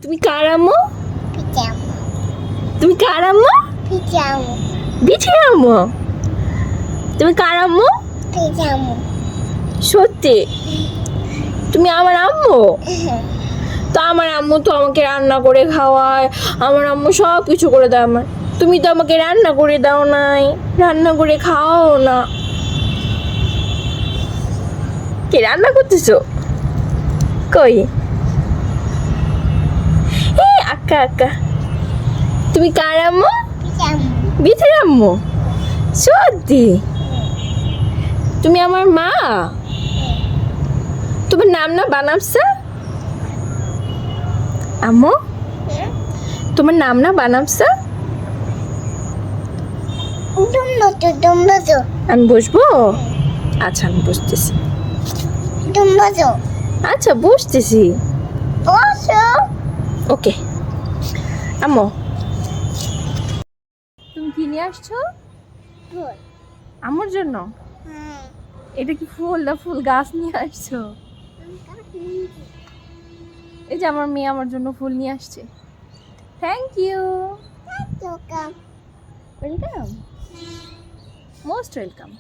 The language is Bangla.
তুমি কার আম্মু? পিজামা তুমি কার আম্মু? পিজামা বিচির আম্মু। তুমি কার আম্মু? পিজামা সত্যি তুমি আমার আম্মু? তো আমার আম্মু তো আমাকে রান্না করে খাওয়ায়, আমার আম্মু সব কিছু করে দেয় আমার। তুমি তো আমাকে রান্না করে দাও নাই, রান্না করে খাওয়াও না। কে রান্না করতেছো? কই এই আক্কা আক্কা। তুমি কার আম্মু? পিজামা বিথির আম্মু। সত্যি তুমি আমার মা? তোমার নাম না বানাবসা? আম্মু তোমার নাম না বানাবসা? দুম্বাজো আমি বসবো? আচ্ছা আমি বসতেছি। দুম্বাজো আচ্ছা বসতেছি। বসো ওকে আম্মু তুমি কি নিয়ে আসছো আমার জন্য? এটা কি ফুল না ফুল গাছ নিয়ে আসছো? এই যে আমার মেয়ে আমার জন্য ফুল নিয়ে আসছে। Thank you. Welcome, most welcome.